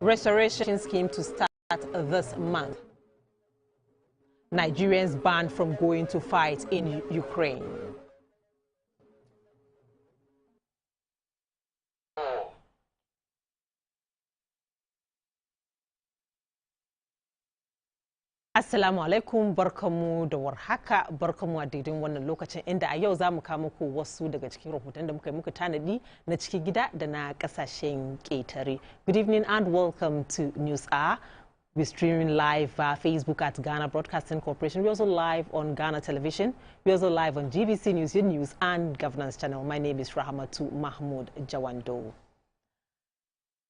Restoration scheme to start this month. Nigerians banned from going to fight in Ukraine. Assalamu alaikum, barkamu da warhaka, barkamu a daidai wannan lokacin inda a yau za mu kawo muku wasu daga cikin rahoton da muka yi muku tanadi na cikin gida da na kasashen ƙetare. Good evening and welcome to News Hour. We're streaming live via Facebook at Ghana Broadcasting Corporation. We're also live on Ghana Television. We're also live on GBC News, Your News and Governance Channel. My name is Rahmatu Mahmoud Jawando.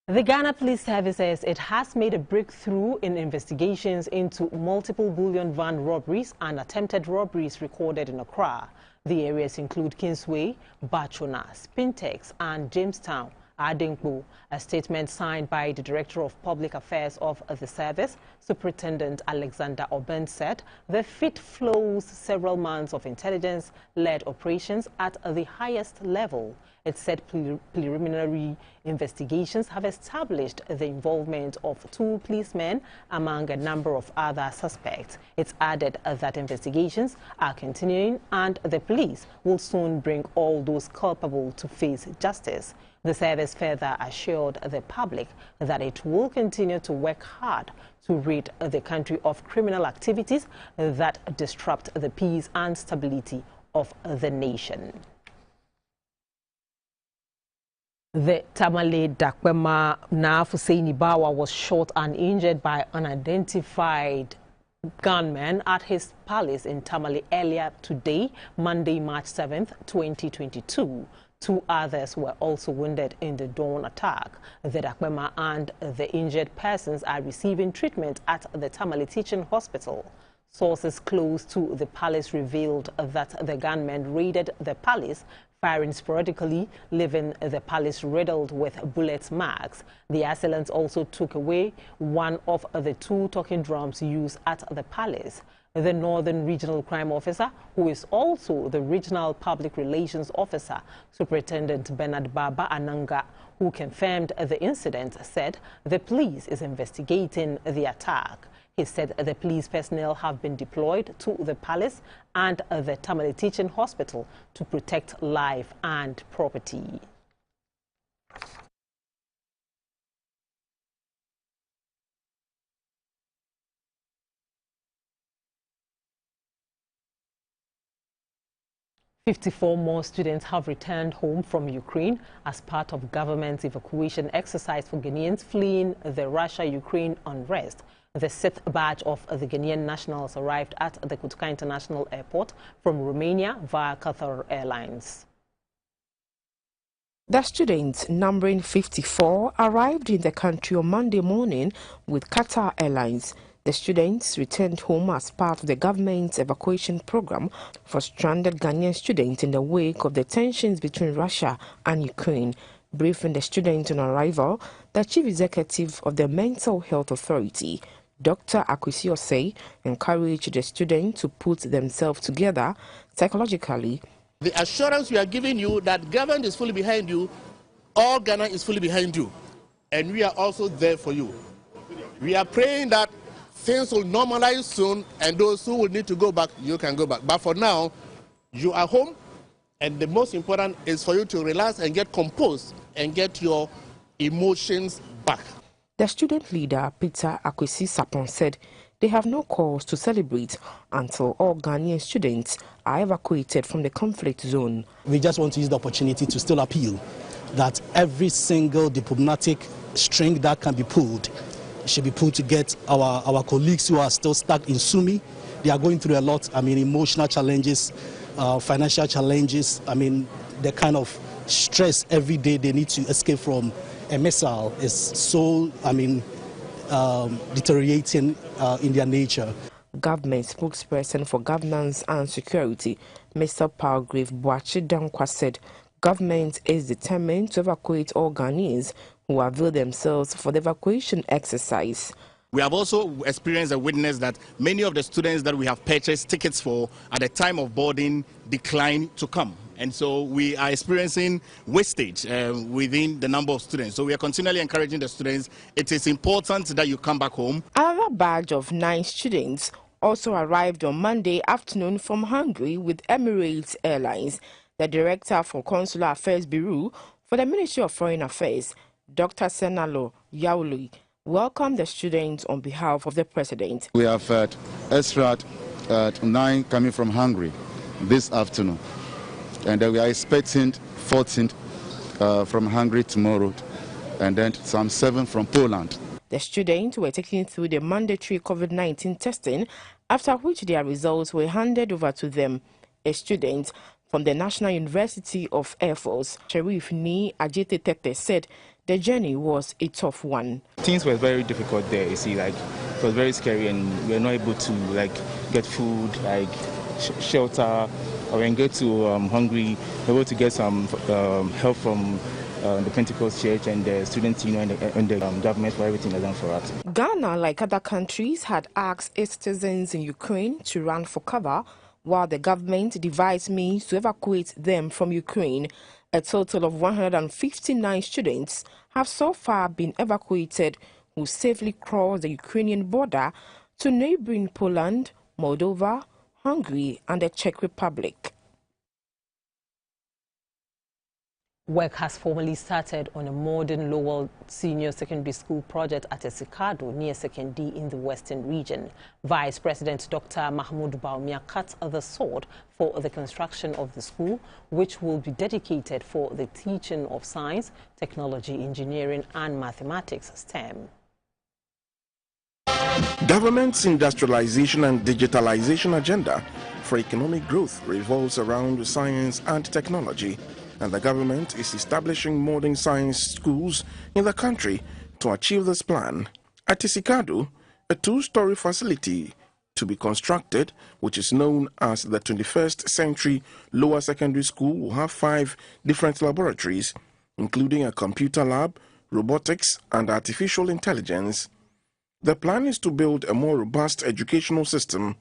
The Ghana Police Service says it has made a breakthrough in investigations into multiple bullion van robberies and attempted robberies recorded in Accra. The areas include Kingsway, Bachona, Spintex, and Jamestown. Adingbo, a statement signed by the Director of Public Affairs of the service, Superintendent Alexander Oben, said the feat flows several months of intelligence-led operations at the highest level. It said preliminary investigations have established the involvement of 2 policemen among a number of other suspects. It added that investigations are continuing and the police will soon bring all those culpable to face justice. The service further assured the public that it will continue to work hard to rid the country of criminal activities that disrupt the peace and stability of the nation. The Tamale Dakwema Husseini Bawa was shot and injured by unidentified gunmen at his palace in Tamale earlier today, Monday, March 7th, 2022. 2 others were also wounded in the dawn attack. The Dakwema and the injured persons are receiving treatment at the Tamale Teaching Hospital. Sources close to the palace revealed that the gunmen raided the palace, firing sporadically, leaving the palace riddled with bullet marks. The assailants also took away one of the 2 talking drums used at the palace. The Northern Regional Crime Officer, who is also the Regional Public Relations Officer, Superintendent Bernard Baba Ananga, who confirmed the incident, said the police is investigating the attack. He said the police personnel have been deployed to the palace and the Tamale Teaching Hospital to protect life and property. "54 more students have returned home from Ukraine as part of government's evacuation exercise for Ghanaians fleeing the Russia-Ukraine unrest. The 6th batch of the Ghanaian nationals arrived at the Kotoka International Airport from Romania via Qatar Airlines. The students, numbering 54, arrived in the country on Monday morning with Qatar Airlines. The students returned home as part of the government's evacuation program for stranded Ghanaian students in the wake of the tensions between Russia and Ukraine. Briefing the students on arrival, the chief executive of the Mental Health Authority, Dr. Akwesi, encouraged the students to put themselves together psychologically. The assurance we are giving you that government is fully behind you, all Ghana is fully behind you, and we are also there for you. We are praying that things will normalize soon, and those who will need to go back, you can go back. But for now, you are home, and the most important is for you to relax and get composed and get your emotions back. The student leader, Peter Akwesi Sapon, said they have no cause to celebrate until all Ghanaian students are evacuated from the conflict zone. We just want to use the opportunity to still appeal that every single diplomatic string that can be pulled should be pulled to get our colleagues who are still stuck in Sumi. They are going through a lot, emotional challenges, financial challenges. The kind of stress every day they need to escape from a missile is so, deteriorating in their nature. Government spokesperson for Governance and Security, Mr. Palgrave Boachi Dankwa, said government is determined to evacuate all Ghanaians who avail themselves for the evacuation exercise. We have also experienced and witnessed that many of the students that we have purchased tickets for at the time of boarding declined to come. And so we are experiencing wastage within the number of students. So we are continually encouraging the students. It is important that you come back home. Another batch of 9 students also arrived on Monday afternoon from Hungary with Emirates Airlines. The Director for Consular Affairs Bureau for the Ministry of Foreign Affairs, Dr. Senalo Yauli, welcomed the students on behalf of the President. We have had extra 9 coming from Hungary this afternoon, and we are expecting 14 from Hungary tomorrow, and then some 7 from Poland. The students were taken through the mandatory COVID-19 testing, after which their results were handed over to them. A student from the National University of Air Force, Sheriff Ni Ajete Tete, said the journey was a tough one. Things were very difficult there, you see, like it was very scary, and we were not able to get food, shelter, or get to Hungary, able to get some help from the Pentecost Church and the Student Union and the government for everything they've done for us. Ghana, like other countries, had asked its citizens in Ukraine to run for cover while the government devised means to evacuate them from Ukraine. A total of 159 students have so far been evacuated who safely crossed the Ukrainian border to neighboring Poland, Moldova, Hungary and the Czech Republic. Work has formally started on a modern Lowell Senior Secondary School project at Esikado near Second D in the Western region. Vice President Dr. Mahmoud Baumia cut the sword for the construction of the school, which will be dedicated for the teaching of science, technology, engineering and mathematics (STEM). Government's industrialization and digitalization agenda for economic growth revolves around science and technology, and the government is establishing modern science schools in the country to achieve this plan. At Esikado, a 2-story facility to be constructed, which is known as the 21st Century Lower Secondary School, will have 5 different laboratories, including a computer lab, robotics, and artificial intelligence. The plan is to build a more robust educational system.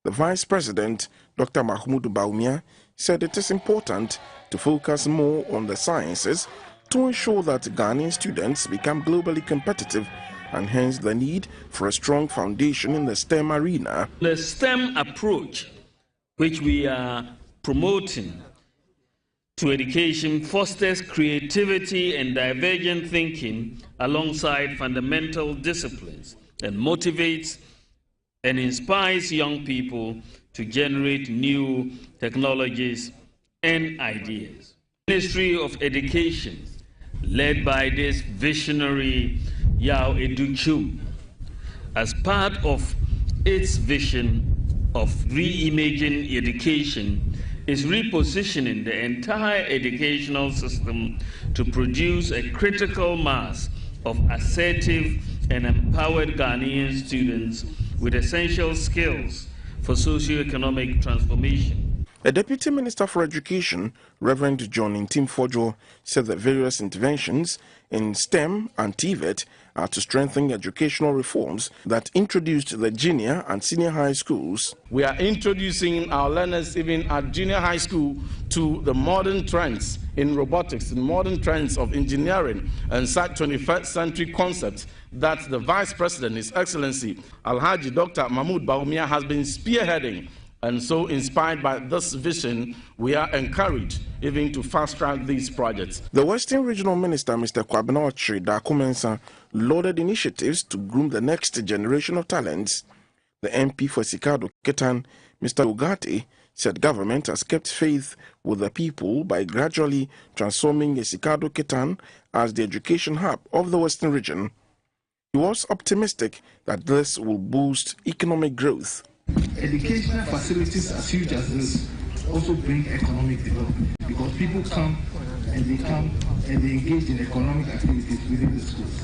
The Vice President, Dr. Mahmoud Baumia, said it is important to focus more on the sciences to ensure that Ghanaian students become globally competitive, and hence the need for a strong foundation in the STEM arena. The STEM approach, which we are promoting to education, fosters creativity and divergent thinking alongside fundamental disciplines and motivates and inspires young people to generate new technologies and ideas. The Ministry of Education, led by this visionary Yao Edu-Chu, as part of its vision of reimagining education, is repositioning the entire educational system to produce a critical mass of assertive and empowered Ghanaian students with essential skills for socio-economic transformation. The Deputy Minister for Education, Reverend John Intim-Fojo, said that various interventions in STEM and TVET are to strengthen educational reforms that introduced the junior and senior high schools. We are introducing our learners even at junior high school to the modern trends in robotics, the modern trends of engineering and such 21st century concepts that the Vice President, His Excellency Alhaji Dr. Mahmoud Baumia, has been spearheading. And so, inspired by this vision, we are encouraged even to fast-track these projects. The Western Regional Minister, Mr. Kwabena Ochiri Dakumensa, lauded initiatives to groom the next generation of talents. The MP for Esikado Ketan, Mr. Ugarte, said government has kept faith with the people by gradually transforming Esikado Ketan as the education hub of the Western region. He was optimistic that this will boost economic growth. Educational facilities as huge as this also bring economic development, because people come and they engage in economic activities within the schools.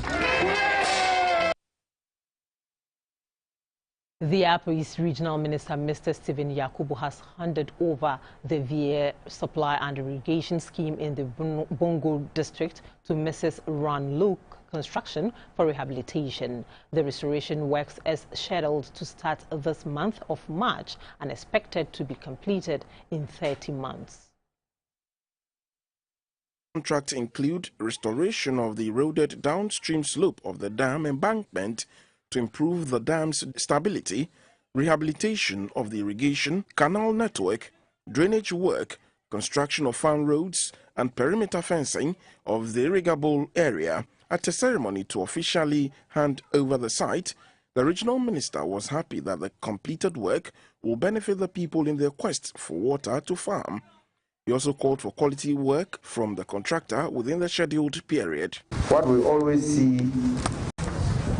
The Upper East Regional Minister, Mr. Stephen Yakubu, has handed over the VA supply and irrigation scheme in the Bongo district to Mrs. Ran Luke Construction for rehabilitation. The restoration works is scheduled to start this month of March and expected to be completed in 30 months. Contracts include restoration of the eroded downstream slope of the dam embankment to improve the dam's stability, rehabilitation of the irrigation canal network, drainage work, construction of farm roads, and perimeter fencing of the irrigable area. At a ceremony to officially hand over the site, the regional minister was happy that the completed work will benefit the people in their quest for water to farm. He also called for quality work from the contractor within the scheduled period. What we always see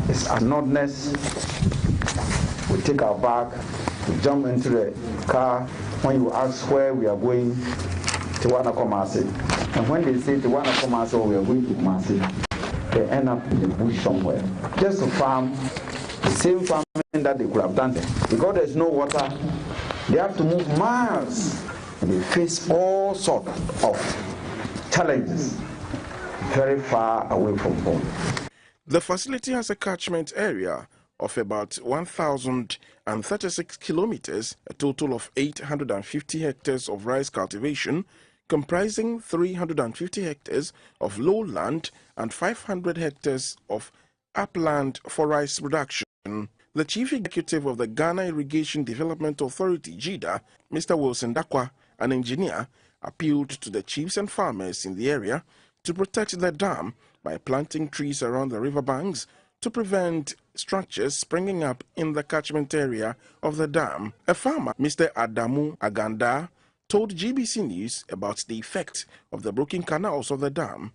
is an oddness. We take our bag, we jump into the car. When you ask where we are going, Tiwana Kumasi. And when they say Tiwana Kumasi or we are going to Kumasi, they end up in the bush somewhere. Just to farm the same farming that they could have done there. Because there's no water, they have to move miles. And they face all sorts of challenges very far away from home. The facility has a catchment area of about 1,036 kilometers, a total of 850 hectares of rice cultivation, comprising 350 hectares of lowland and 500 hectares of upland for rice production. The chief executive of the Ghana Irrigation Development Authority, GIDA, Mr. Wilson Dakwa, an engineer, appealed to the chiefs and farmers in the area to protect the dam by planting trees around the riverbanks to prevent structures springing up in the catchment area of the dam. A farmer, Mr. Adamu Aganda, told GBC News about the effect of the broken canals of the dam.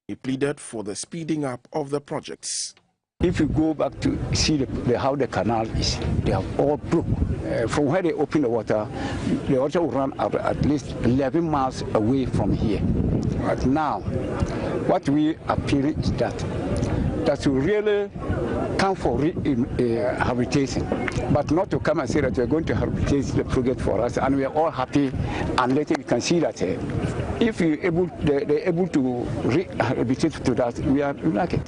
He pleaded for the speeding up of the projects. If you go back to see how the canal is, they have all broke. From where they open the water will run at least 11 miles away from here. But now, what we appeal is that we really come for rehabilitation, but not to come and say that we're going to rehabilitate the project for us, and we are all happy, and later we can see that if they're able to rehabilitate to that, we are lucky.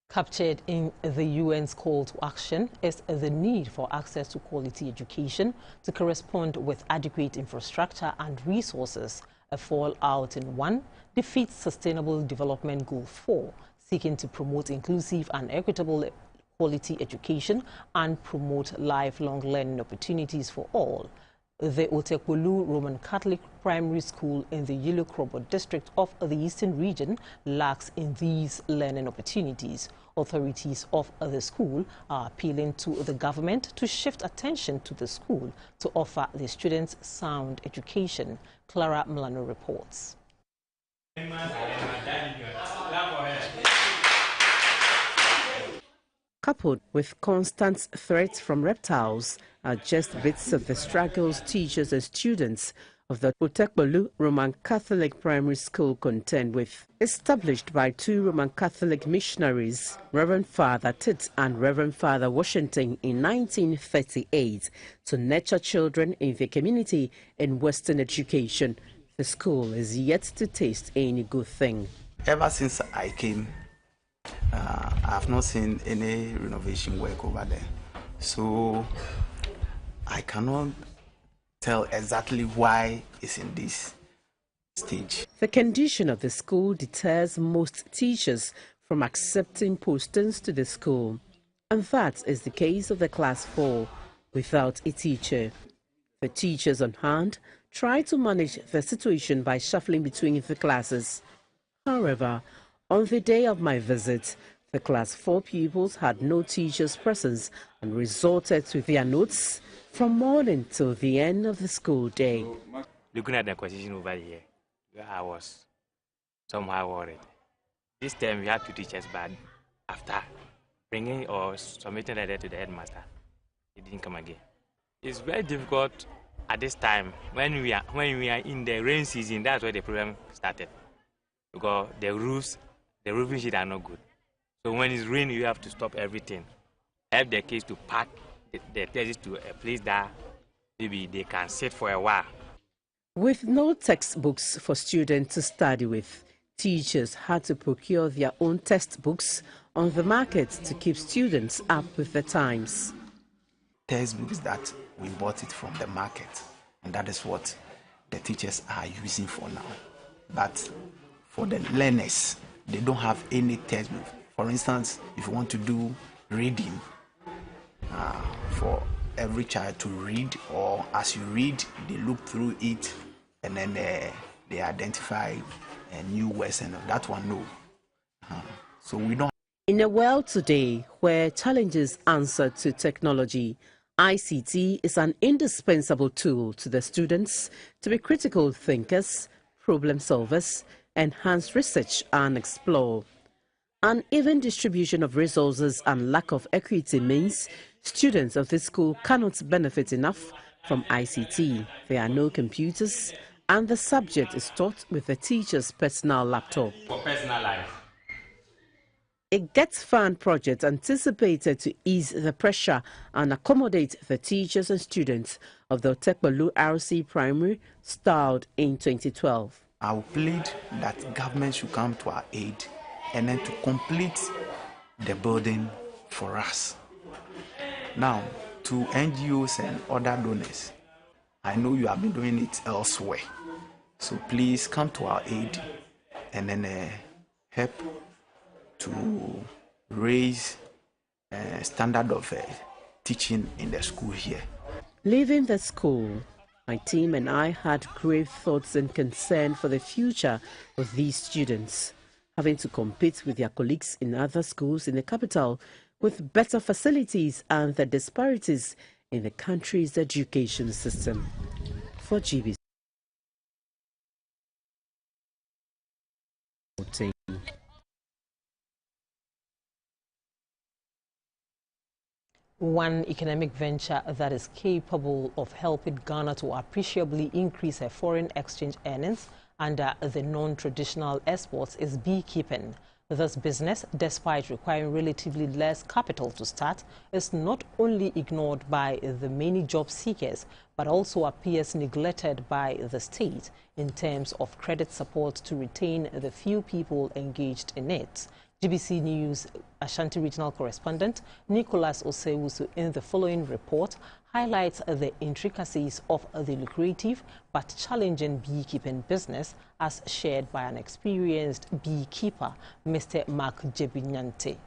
Captured in the UN's call to action is the need for access to quality education to correspond with adequate infrastructure and resources. A fallout in one defeats Sustainable Development Goal 4, seeking to promote inclusive and equitable quality education and promote lifelong learning opportunities for all. The Otaku Roman Catholic Primary School in the Yilokrobo district of the Eastern region lacks in these learning opportunities. Authorities of the school are appealing to the government to shift attention to the school to offer the students sound education. Clara Milano reports. Coupled with constant threats from reptiles are just bits of the struggles teachers and students of the Otaku Roman Catholic Primary School contend with. Established by two Roman Catholic missionaries, Reverend Father Tit and Reverend Father Washington in 1938 to nurture children in the community in Western education, the school is yet to taste any good thing. Ever since I came, I have not seen any renovation work over there. So I cannot tell exactly why it's in this stage. The condition of the school deters most teachers from accepting postings to the school. And that is the case of the Class 4, without a teacher. The teachers on hand try to manage the situation by shuffling between the classes. However, on the day of my visit, the Class 4 pupils had no teacher's presence and resorted to their notes from morning till the end of the school day. Looking at the position over here, I was somehow worried. This time we had two teachers, but after bringing or submitting a letter to the headmaster, he didn't come again. It's very difficult at this time when we are in the rain season. That's where the problem started, because the roofing sheet are not good. So when it's raining, you have to stop everything. Help the kids to pack the places to a place that maybe they can sit for a while. With no textbooks for students to study with, teachers had to procure their own textbooks on the market to keep students up with the times. Textbooks that we bought it from the market, and that is what the teachers are using for now. But for the learners, they don't have any textbook. For instance, if you want to do reading, for every child to read, or as you read, they look through it and then they identify new words, and that one, no. So we don't. In a world today where challenges answer to technology, ICT is an indispensable tool to the students to be critical thinkers, problem solvers, enhance research and explore. Uneven distribution of resources and lack of equity means students of this school cannot benefit enough from ICT. There are no computers, and the subject is taught with the teacher's personal laptop. For personal life. A Get Fund project anticipated to ease the pressure and accommodate the teachers and students of the Otaku RC Primary started in 2012. I will plead that government should come to our aid and then to complete the building for us. Now, to NGOs and other donors, I know you have been doing it elsewhere. So please come to our aid and then help to raise standard of teaching in the school here. Leaving the school, my team and I had grave thoughts and concern for the future of these students, having to compete with their colleagues in other schools in the capital with better facilities and the disparities in the country's education system. For GBC. One economic venture that is capable of helping Ghana to appreciably increase her foreign exchange earnings under the non-traditional exports is beekeeping. This business, despite requiring relatively less capital to start, is not only ignored by the many job seekers, but also appears neglected by the state in terms of credit support to retain the few people engaged in it. GBC News Ashanti Regional Correspondent Nicholas Osewusu in the following report highlights the intricacies of the lucrative but challenging beekeeping business as shared by an experienced beekeeper, Mr. Mark Jebinyante.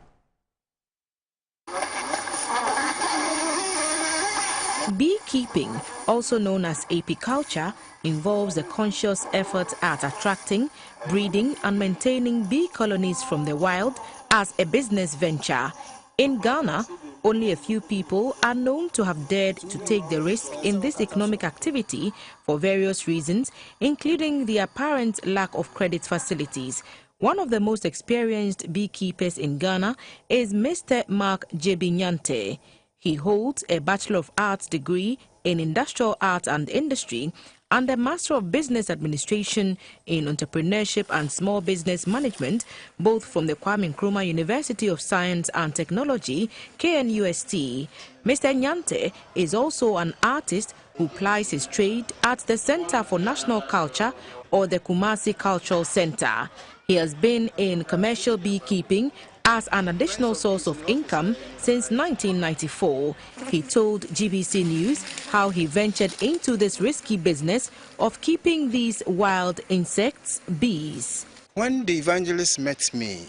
Beekeeping, also known as apiculture, involves the conscious effort at attracting, breeding and maintaining bee colonies from the wild as a business venture. In Ghana, only a few people are known to have dared to take the risk in this economic activity for various reasons, including the apparent lack of credit facilities. One of the most experienced beekeepers in Ghana is Mr. Mark Jebinyante. He holds a Bachelor of Arts degree in Industrial Art and Industry and a Master of Business Administration in Entrepreneurship and Small Business Management, both from the Kwame Nkrumah University of Science and Technology, KNUST. Mr. Nyante is also an artist who plies his trade at the Center for National Culture, or the Kumasi Cultural Center. He has been in commercial beekeeping as an additional source of income since 1994. He told GBC News how he ventured into this risky business of keeping these wild insects, bees. When the evangelist met me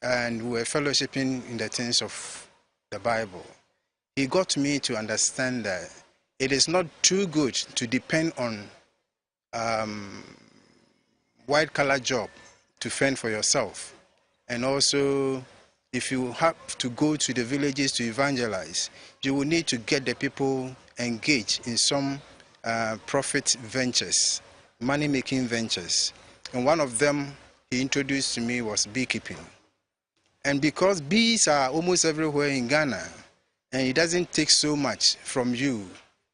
and we were fellowshipping in the things of the Bible, he got me to understand that it is not too good to depend on white-collar job to fend for yourself. And also, if you have to go to the villages to evangelize, you will need to get the people engaged in some profit ventures, money-making ventures. And one of them he introduced to me was beekeeping. And because bees are almost everywhere in Ghana, and it doesn't take so much from you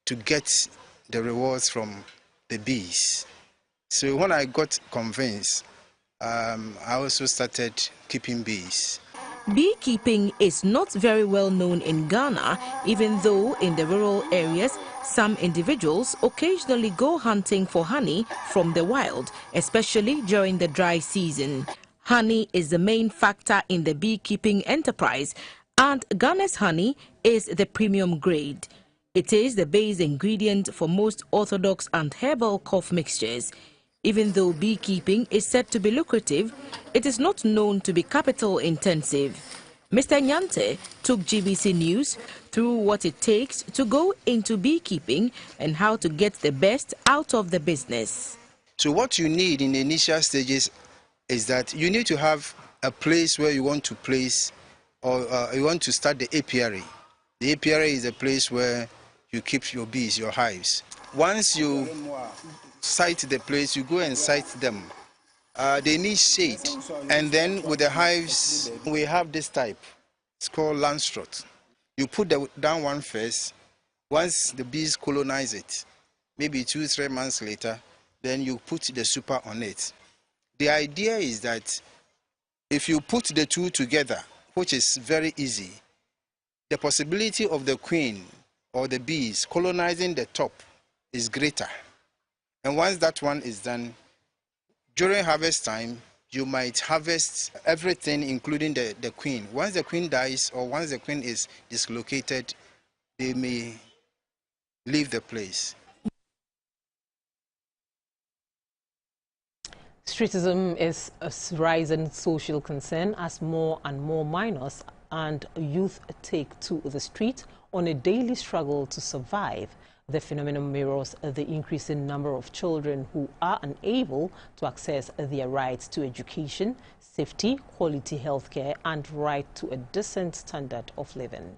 to get the rewards from the bees. So when I got convinced, I also started keeping bees. Beekeeping is not very well known in Ghana, even though in the rural areas, some individuals occasionally go hunting for honey from the wild, especially during the dry season. Honey is the main factor in the beekeeping enterprise, and Ghana's honey is the premium grade. It is the base ingredient for most orthodox and herbal cough mixtures. Even though beekeeping is said to be lucrative, it is not known to be capital intensive. Mr. Nyante took GBC News through what it takes to go into beekeeping and how to get the best out of the business. So what you need in the initial stages is that you need to have a place where you want to place or you want to start the apiary. The apiary is a place where you keep your bees, your hives. Once you site the place, you go and site them. They need shade. And then with the hives, we have this type. It's called Landstrut. You put down one first. Once the bees colonize it, maybe 2-3 months later, then you put the super on it. The idea is that if you put the two together, which is very easy, the possibility of the queen or the bees colonizing the top is greater. And once that one is done, during harvest time, you might harvest everything, including the queen. Once the queen dies or once the queen is dislocated, they may leave the place. Streetism is a rising social concern as more and more minors and youth take to the street on a daily struggle to survive. The phenomenon mirrors the increasing number of children who are unable to access their rights to education, safety, quality healthcare, and right to a decent standard of living.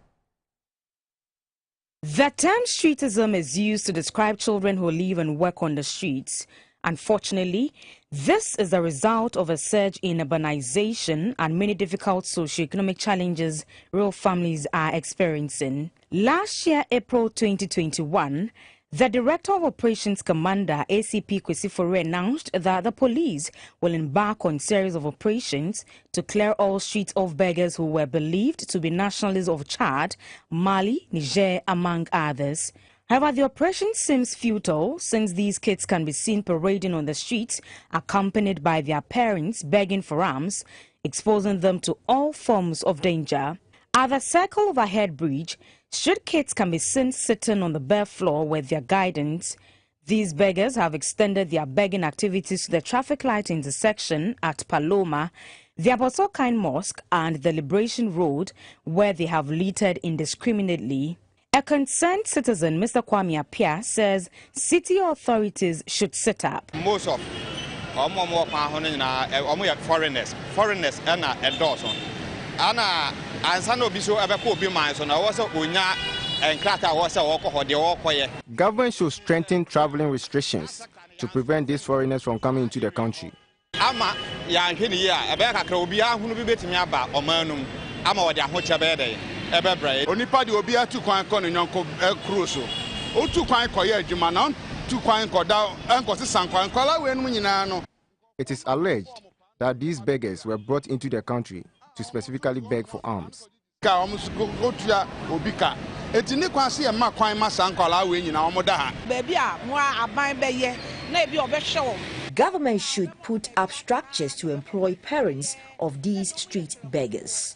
The term streetism is used to describe children who live and work on the streets. Unfortunately, this is the result of a surge in urbanization and many difficult socio-economic challenges rural families are experiencing. Last year, April 2021, the Director of Operations Commander, ACP Kwesifore, announced that the police will embark on a series of operations to clear all streets of beggars who were believed to be nationalists of Chad, Mali, Niger, among others. However, the operation seems futile since these kids can be seen parading on the streets, accompanied by their parents begging for alms, exposing them to all forms of danger. At the Circle Overhead Bridge, street kids can be seen sitting on the bare floor with their guidance. These beggars have extended their begging activities to the traffic light intersection at Paloma, the Abotokain Mosque, and the Liberation Road, where they have littered indiscriminately. A concerned citizen, Mr. Kwame Apia, says city authorities should sit up. Most of foreigners and adults. Government should strengthen traveling restrictions to prevent these foreigners from coming into the country. It is alleged that these beggars were brought into the country to specifically beg for alms. Government should put up structures to employ parents of these street beggars.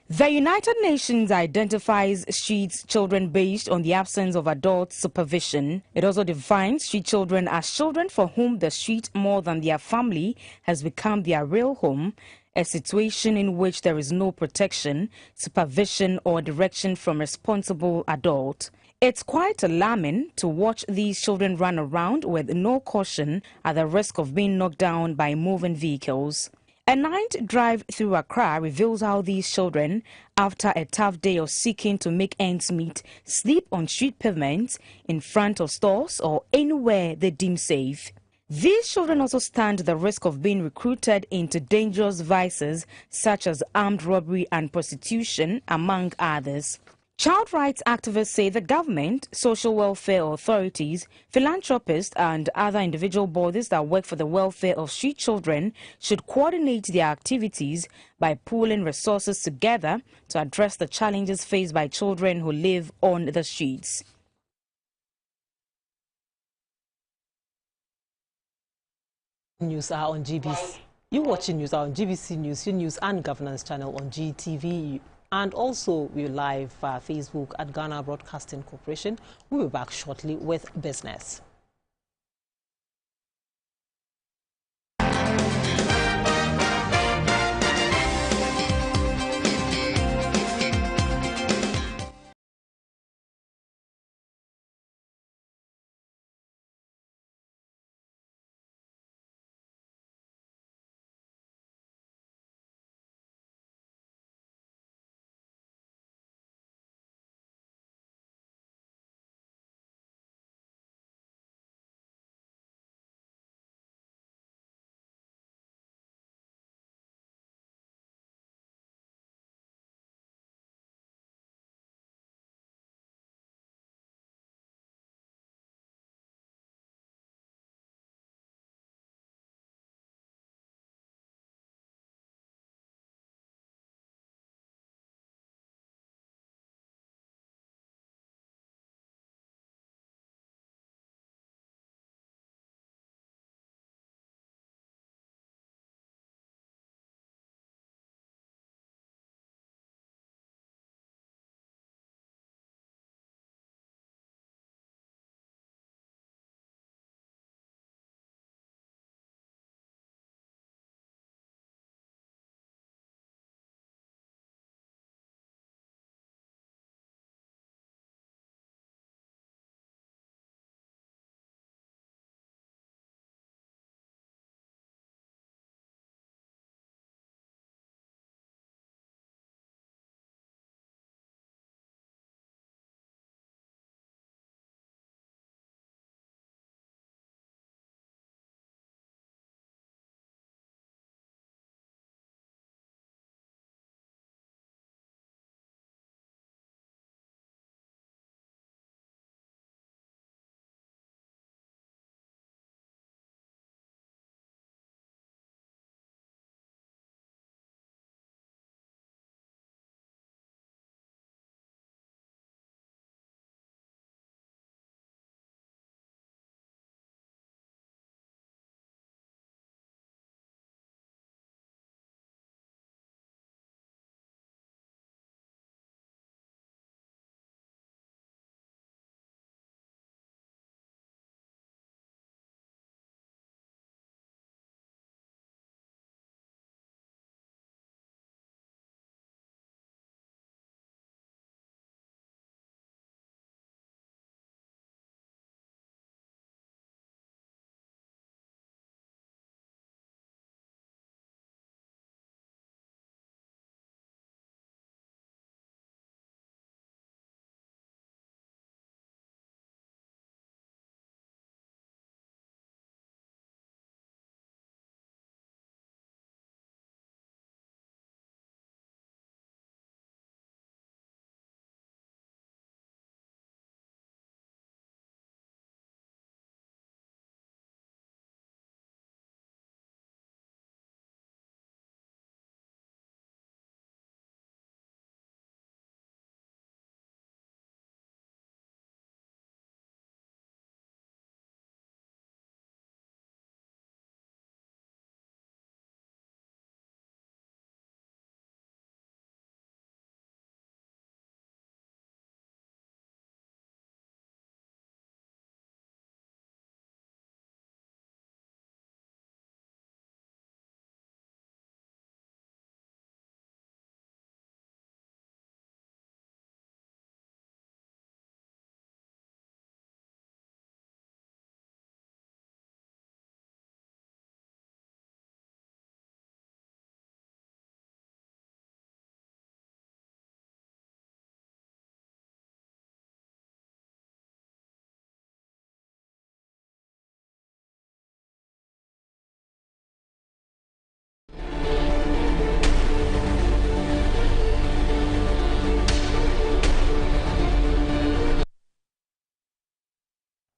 The United Nations identifies street children based on the absence of adult supervision. It also defines street children as children for whom the street more than their family has become their real home, a situation in which there is no protection, supervision or direction from responsible adult. It's quite alarming to watch these children run around with no caution at the risk of being knocked down by moving vehicles. A night drive through Accra reveals how these children, after a tough day of seeking to make ends meet, sleep on street pavements, in front of stores or anywhere they deem safe. These children also stand the risk of being recruited into dangerous vices such as armed robbery and prostitution, among others. Child rights activists say the government, social welfare authorities, philanthropists and other individual bodies that work for the welfare of street children should coordinate their activities by pooling resources together to address the challenges faced by children who live on the streets. News are on GBC. You're watching news on GBC News, your news and governance channel on GTV. And also, we're live via Facebook at Ghana Broadcasting Corporation. We'll be back shortly with business.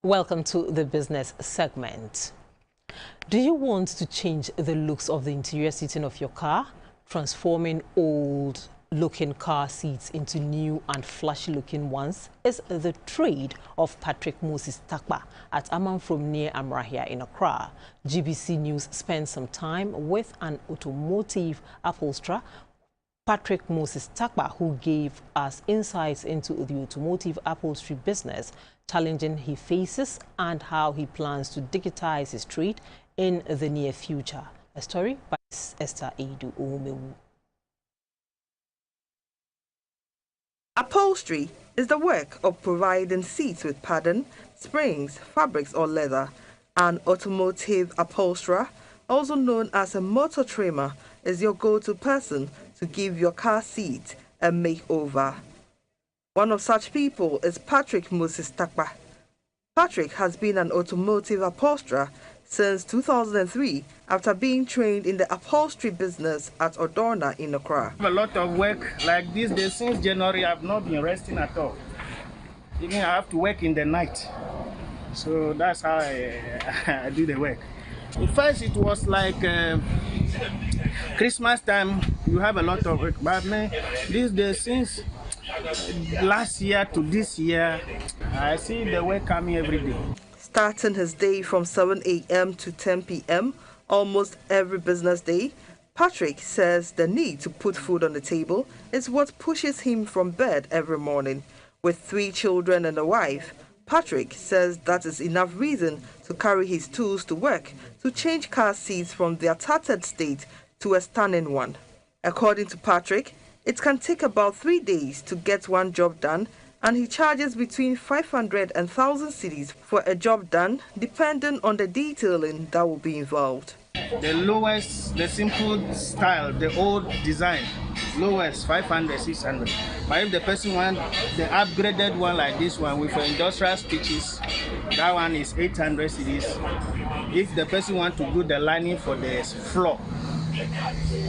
Welcome to the business segment. Do you want to change the looks of the interior seating of your car, transforming old looking car seats into new and flashy-looking ones is the trade of Patrick Moses Takpa at Amanfrom near Amrahia in Accra. GBC News spent some time with an automotive upholsterer, Patrick Moses Takpa, who gave us insights into the automotive upholstery business, challenges he faces, and how he plans to digitize his trade in the near future. A story by Esther Edu Oumewu. Upholstery is the work of providing seats with padding, springs, fabrics or leather. An automotive upholsterer, also known as a motor trimmer, is your go-to person to give your car seat a makeover. One of such people is Patrick Moses Takpa. Patrick has been an automotive upholsterer since 2003 after being trained in the upholstery business at Odorna in Accra. I have a lot of work like this day. Since January, I've not been resting at all. Even I have to work in the night. So that's how I do the work. At first, it was like Christmas time, you have a lot of work. But man, these days, since last year to this year, I see the work coming every day. Starting his day from 7 a.m. to 10 p.m. almost every business day, Patrick says the need to put food on the table is what pushes him from bed every morning. With 3 children and a wife, Patrick says that is enough reason to carry his tools to work to change car seats from their tattered state to a stunning one. According to Patrick, it can take about 3 days to get one job done, and he charges between 500 and 1,000 cedis for a job done, depending on the detailing that will be involved. The lowest, the simple style, the old design, lowest 500, 600. But if the person wants the upgraded one like this one with industrial stitches, that one is 800 cedis. If the person wants to do the lining for the floor,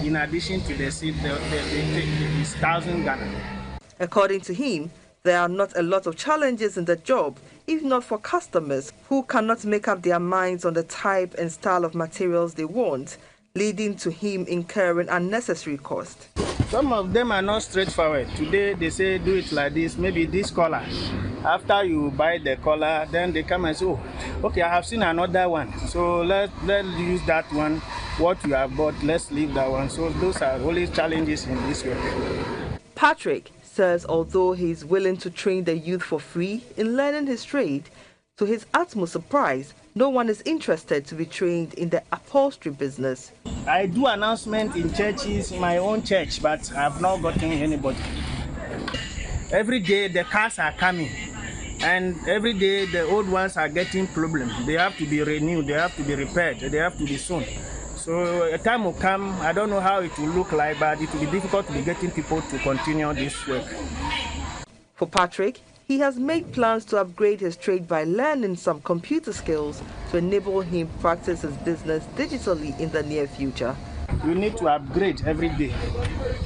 in addition to the seat, it's 1,000 Ghana. According to him, there are not a lot of challenges in the job, if not for customers who cannot make up their minds on the type and style of materials they want, leading to him incurring unnecessary cost. Some of them are not straightforward. Today they say do it like this, maybe this color. After you buy the color, then they come and say, oh, okay, I have seen another one, so let's use that one. What you have bought, let's leave that one. So those are only challenges in this work. Patrick says although he is willing to train the youth for free in learning his trade, to his utmost surprise, no one is interested to be trained in the upholstery business. I do announcements in churches, in my own church, but I have not gotten anybody. Every day the cars are coming, and every day the old ones are getting problems. They have to be renewed, they have to be repaired, they have to be sewn. So a time will come, I don't know how it will look like, but it will be difficult to be getting people to continue this work. For Patrick, he has made plans to upgrade his trade by learning some computer skills to enable him to practice his business digitally in the near future. We need to upgrade every day.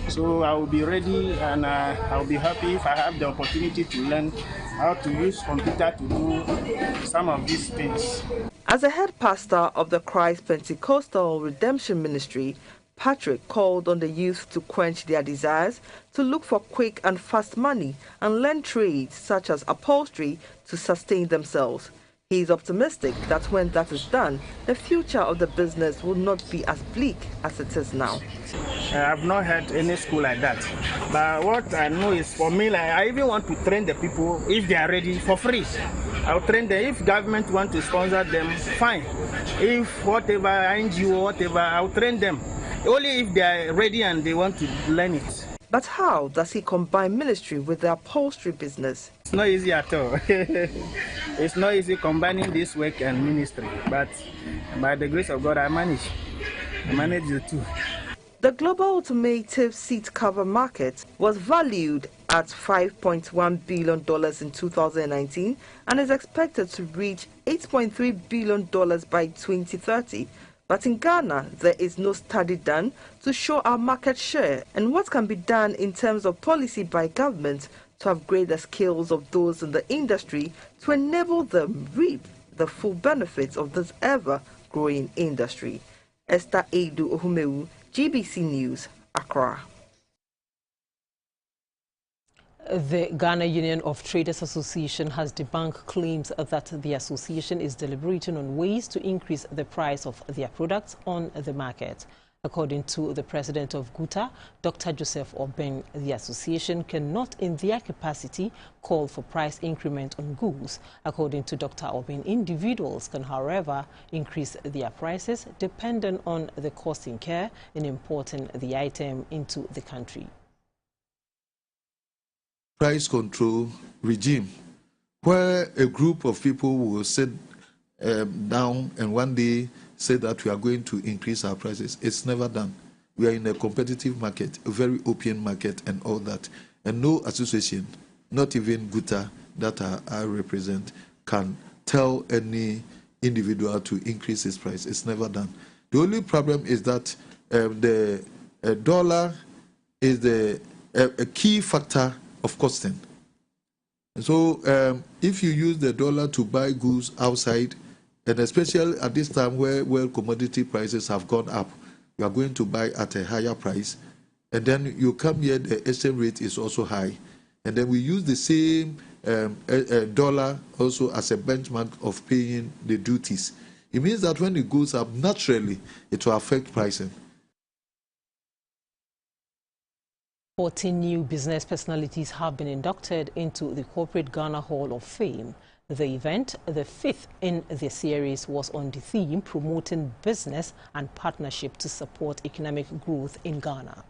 So I will be ready, and I will be happy if I have the opportunity to learn how to use computer to do some of these things. As a head pastor of the Christ Pentecostal Redemption Ministry, Patrick called on the youth to quench their desires, to look for quick and fast money and learn trades such as upholstery to sustain themselves. He is optimistic that when that is done, the future of the business will not be as bleak as it is now. I have not had any school like that. But what I know is, for me, like, I even want to train the people if they are ready for free. I'll train them. If government want to sponsor them, fine. If whatever, NGO, whatever, I'll train them. Only if they are ready and they want to learn it. But how does he combine ministry with the upholstery business? It's not easy at all. It's not easy combining this work and ministry. But by the grace of God, I manage the two. The global automotive seat cover market was valued at $5.1 billion in 2019 and is expected to reach $8.3 billion by 2030. But in Ghana, there is no study done to show our market share and what can be done in terms of policy by government to upgrade the skills of those in the industry to enable them reap the full benefits of this ever-growing industry. Esther Edu Oumewu, GBC News, Accra. The Ghana Union of Traders Association has debunked claims that the association is deliberating on ways to increase the price of their products on the market. According to the president of GUTA, Dr. Joseph Oben, the association cannot in their capacity call for price increment on goods. According to Dr. Oben, individuals can, however, increase their prices depending on the cost incurred in importing the item into the country. Price control regime, where a group of people will sit down and one day say that we are going to increase our prices. It's never done. We are in a competitive market, a very open market and all that. And no association, not even GUTA that I represent, can tell any individual to increase his price. It's never done. The only problem is that the dollar is a key factor of costing. So if you use the dollar to buy goods outside, and especially at this time where commodity prices have gone up, you are going to buy at a higher price. And then you come here, the exchange rate is also high. And then we use the same dollar also as a benchmark of paying the duties. It means that when it goes up, naturally, it will affect pricing. 14 new business personalities have been inducted into the Corporate Ghana Hall of Fame. The event, the fifth in the series, was on the theme promoting business and partnership to support economic growth in Ghana.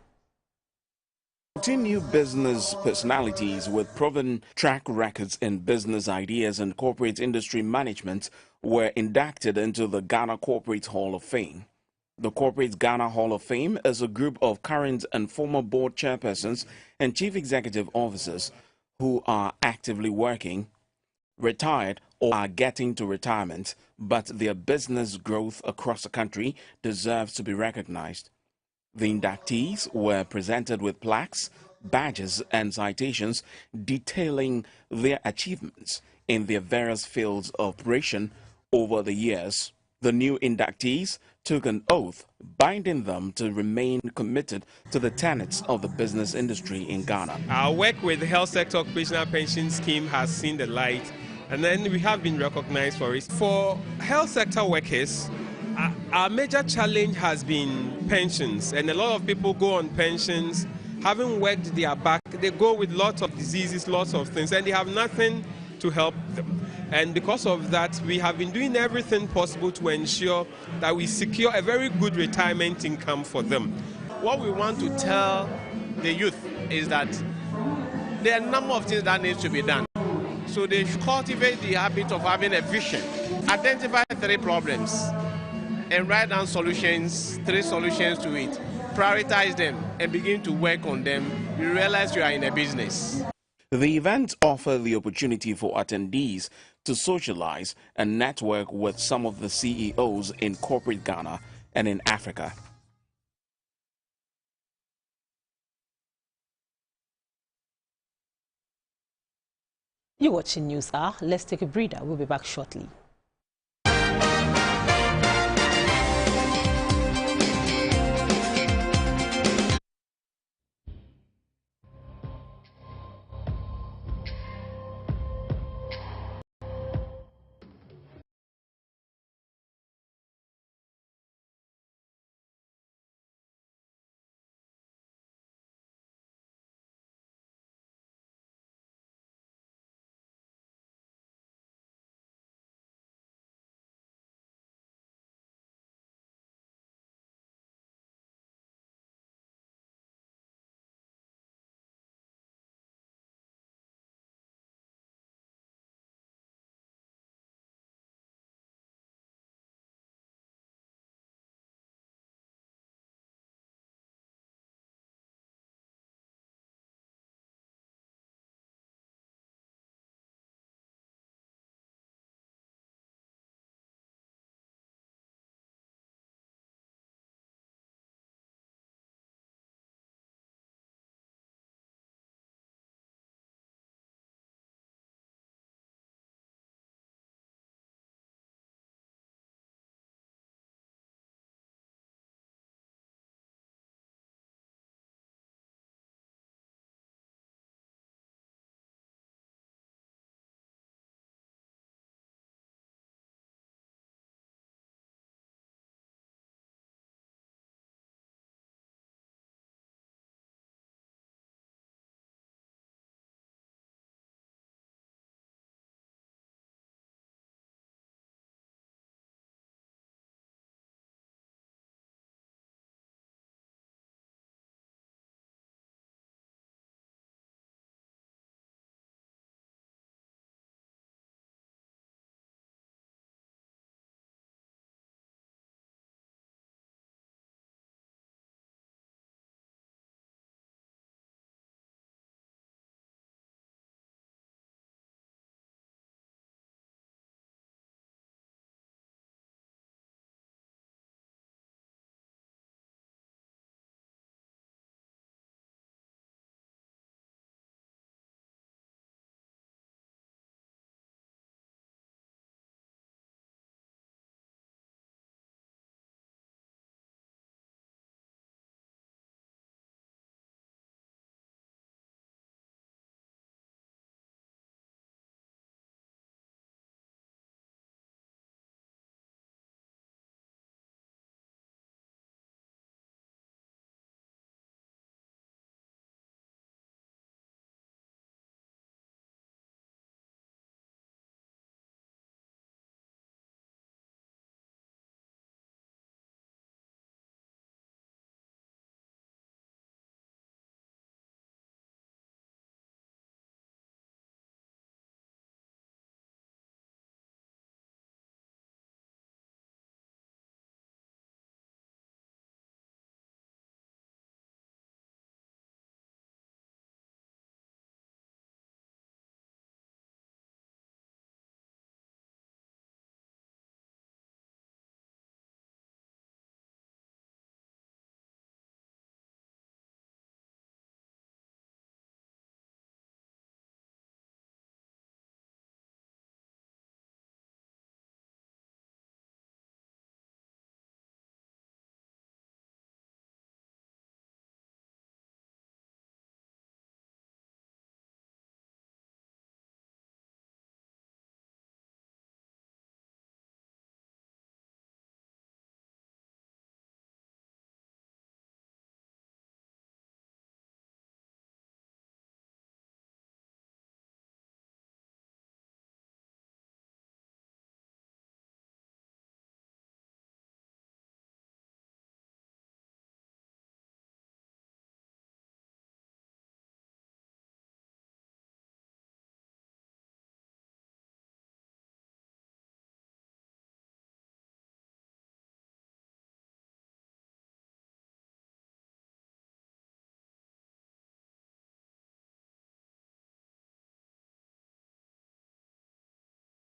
14 new business personalities with proven track records in business ideas and corporate industry management were inducted into the Ghana Corporate Hall of Fame. The Corporate Ghana Hall of Fame is a group of current and former board chairpersons and chief executive officers who are actively working, retired, or are getting to retirement, but their business growth across the country deserves to be recognized. The inductees were presented with plaques, badges, and citations detailing their achievements in their various fields of operation over the years. The new inductees took an oath binding them to remain committed to the tenets of the business industry in Ghana. Our work with the Health Sector Occupational Pension Scheme has seen the light, and then we have been recognized for it. For health sector workers, our major challenge has been pensions, and a lot of people go on pensions, having worked their back, they go with lots of diseases, lots of things, and they have nothing to help them. And because of that, we have been doing everything possible to ensure that we secure a very good retirement income for them. What we want to tell the youth is that there are a number of things that needs to be done. So they should cultivate the habit of having a vision, identify 3 problems, and write down solutions, 3 solutions to it. Prioritize them and begin to work on them. You realize you are in a business. The event offered the opportunity for attendees to socialize and network with some of the CEOs in corporate Ghana and in Africa. You're watching News Hour. Let's take a breather. We'll be back shortly.